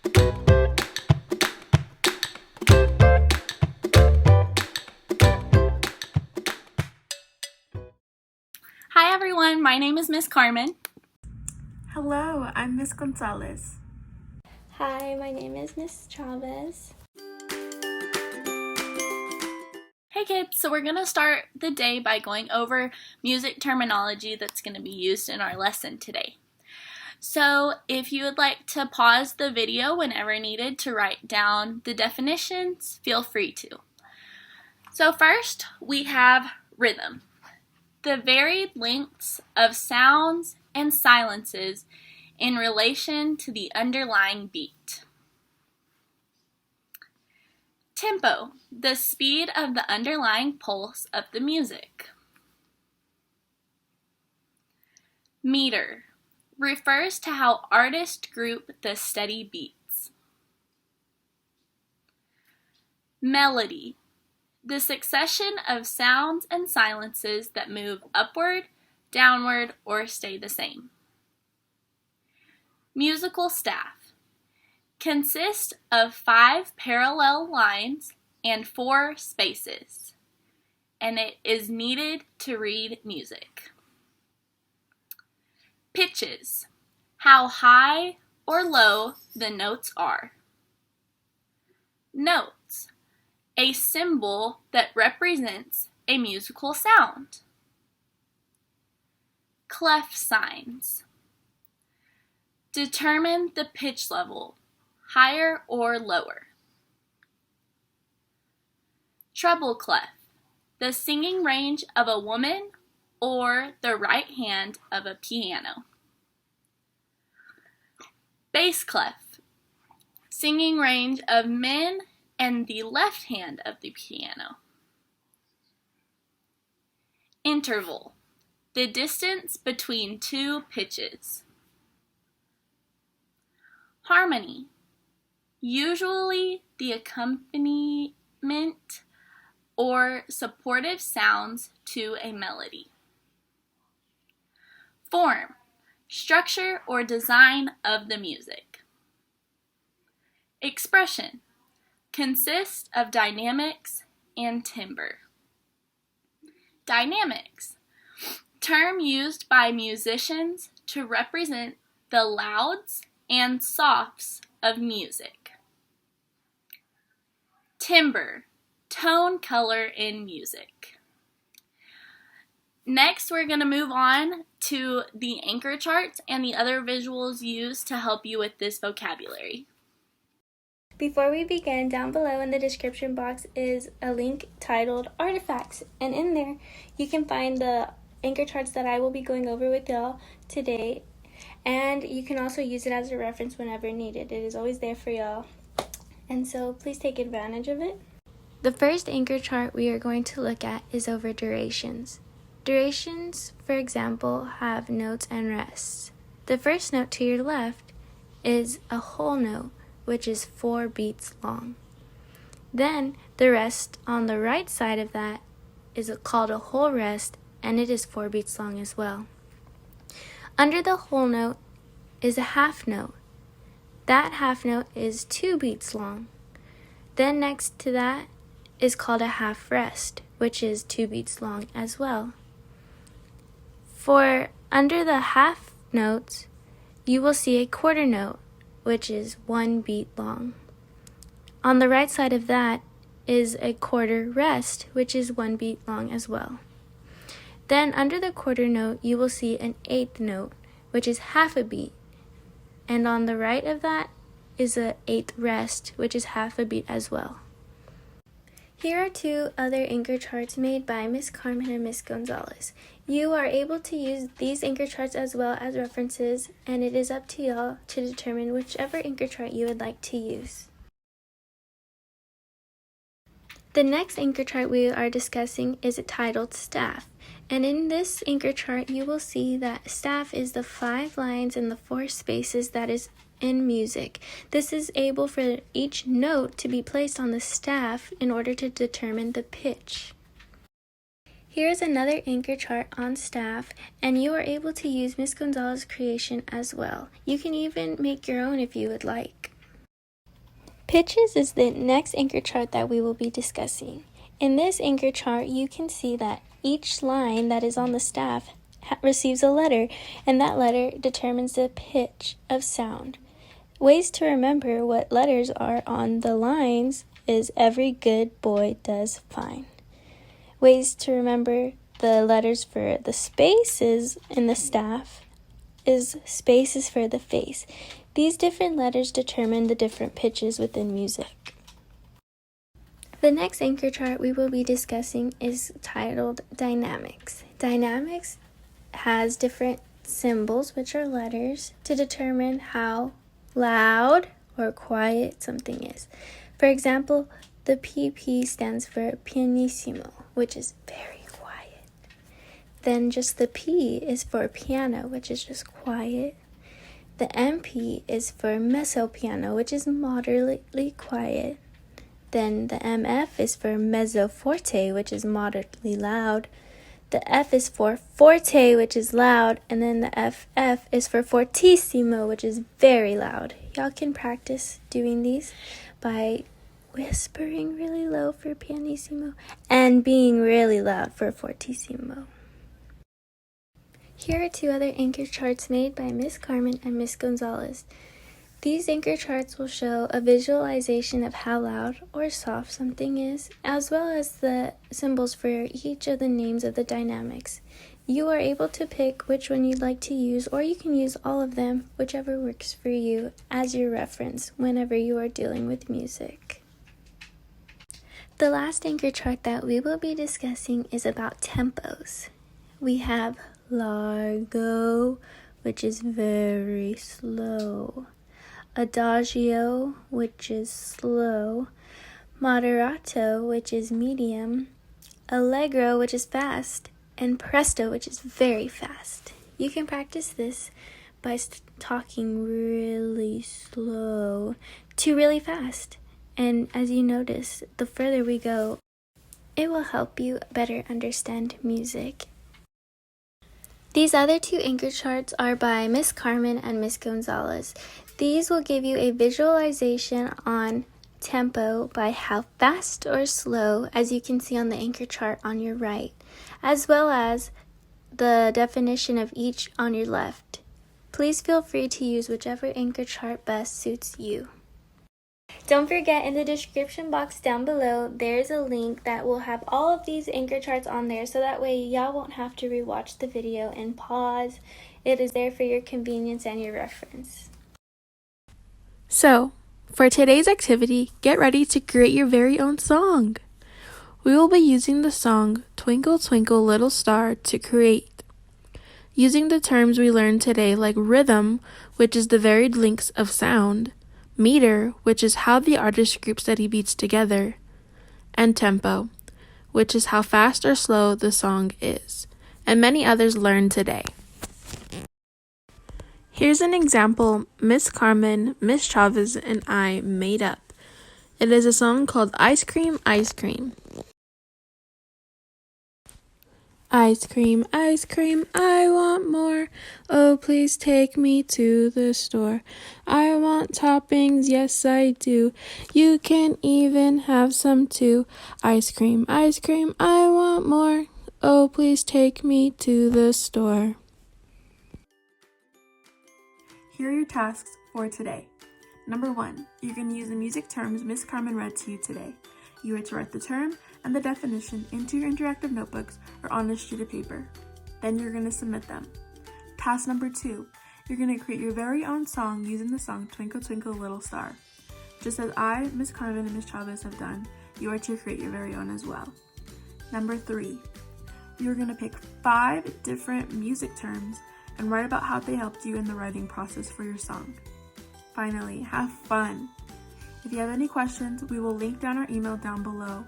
Hi everyone, my name is Miss Carman. Hello, I'm Miss Gonzales. Hi, my name is Miss Chavez. Hey kids, so we're going to start the day by going over music terminology that's going to be used in our lesson today. So if you would like to pause the video whenever needed to write down the definitions, feel free to. So first, we have rhythm. The varied lengths of sounds and silences in relation to the underlying beat. Tempo, the speed of the underlying pulse of the music. Meter, refers to how artists group the steady beats. Melody, the succession of sounds and silences that move upward, downward, or stay the same. Musical staff, consists of 5 parallel lines and 4 spaces, and it is needed to read music. Pitches, how high or low the notes are. Notes, a symbol that represents a musical sound. Clef signs, determine the pitch level, higher or lower. Treble clef, the singing range of a woman or the right hand of a piano. Bass clef, singing range of men and the left hand of the piano. Interval, the distance between 2 pitches. Harmony, usually the accompaniment or supportive sounds to a melody. Form, structure or design of the music. Expression, consists of dynamics and timbre. Dynamics, term used by musicians to represent the louds and softs of music. Timbre, tone color in music. Next, we're going to move on to the anchor charts and the other visuals used to help you with this vocabulary. Before we begin, down below in the description box is a link titled Artifacts, and in there you can find the anchor charts that I will be going over with y'all today, and you can also use it as a reference whenever needed. It is always there for y'all, and so please take advantage of it. The first anchor chart we are going to look at is over durations. Durations, for example, have notes and rests. The first note to your left is a whole note, which is 4 beats long. Then the rest on the right side of that is called a whole rest, and it is 4 beats long as well. Under the whole note is a half note. That half note is 2 beats long. Then next to that is called a half rest, which is 2 beats long as well. For under the half notes, you will see a quarter note, which is 1 beat long. On the right side of that is a quarter rest, which is 1 beat long as well. Then under the quarter note, you will see an 8th note, which is half a beat. And on the right of that is a 8th rest, which is half a beat as well. Here are 2 other anchor charts made by Miss Carman and Miss Gonzales. You are able to use these anchor charts as well as references, and it is up to y'all to determine whichever anchor chart you would like to use. The next anchor chart we are discussing is titled Staff, and in this anchor chart you will see that staff is the 5 lines and the 4 spaces that is in music. This is able for each note to be placed on the staff in order to determine the pitch. Here's another anchor chart on staff, and you are able to use Miss Gonzales' creation as well. You can even make your own if you would like. Pitches is the next anchor chart that we will be discussing. In this anchor chart, you can see that each line that is on the staff receives a letter, and that letter determines the pitch of sound. Ways to remember what letters are on the lines is every good boy does fine. Ways to remember the letters for the spaces in the staff is spaces for the face. These different letters determine the different pitches within music. The next anchor chart we will be discussing is titled Dynamics. Dynamics has different symbols, which are letters, to determine how loud or quiet something is. For example, the PP stands for pianissimo, which is very quiet. Then just the P is for piano, which is just quiet. The MP is for mezzo piano, which is moderately quiet. Then the MF is for mezzo forte, which is moderately loud. The F is for forte, which is loud. And then the FF is for fortissimo, which is very loud. Y'all can practice doing these by whispering really low for pianissimo and being really loud for fortissimo. Here are two other anchor charts made by Miss Carman and Miss Gonzales. These anchor charts will show a visualization of how loud or soft something is, as well as the symbols for each of the names of the dynamics. You are able to pick which one you'd like to use, or you can use all of them, whichever works for you, as your reference whenever you are dealing with music. The last anchor chart that we will be discussing is about tempos. We have largo, which is very slow. Adagio, which is slow. Moderato, which is medium. Allegro, which is fast. And presto, which is very fast. You can practice this by talking really slow to really fast. And as you notice, the further we go, it will help you better understand music. These other two anchor charts are by Miss Carman and Miss Gonzales. These will give you a visualization on tempo by how fast or slow, as you can see on the anchor chart on your right, as well as the definition of each on your left. Please feel free to use whichever anchor chart best suits you. Don't forget, in the description box down below, there's a link that will have all of these anchor charts on there, so that way y'all won't have to rewatch the video and pause. It is there for your convenience and your reference. So, for today's activity, get ready to create your very own song. We will be using the song Twinkle Twinkle Little Star to create, using the terms we learned today like rhythm, which is the varied links of sound, meter, which is how the artist groups steady beats together, and tempo, which is how fast or slow the song is, and many others learned today. Here's an example Miss Carman, Miss Chavez, and I made up. It is a song called Ice Cream, Ice Cream. Ice cream, I want more. Oh, please take me to the store. I want toppings, yes I do. You can even have some too. Ice cream, I want more. Oh, please take me to the store. Here are your tasks for today. Number 1, you're going to use the music terms Miss Carman read to you today. You are to write the term and the definition into your interactive notebooks or on a sheet of paper. Then you're going to submit them. Task number 2, you're going to create your very own song using the song Twinkle Twinkle Little Star. Just as I, Miss Carman, and Miss Chavez have done, you are to create your very own as well. Number 3, you're going to pick 5 different music terms and write about how they helped you in the writing process for your song. Finally, have fun! If you have any questions, we will link down our email down below.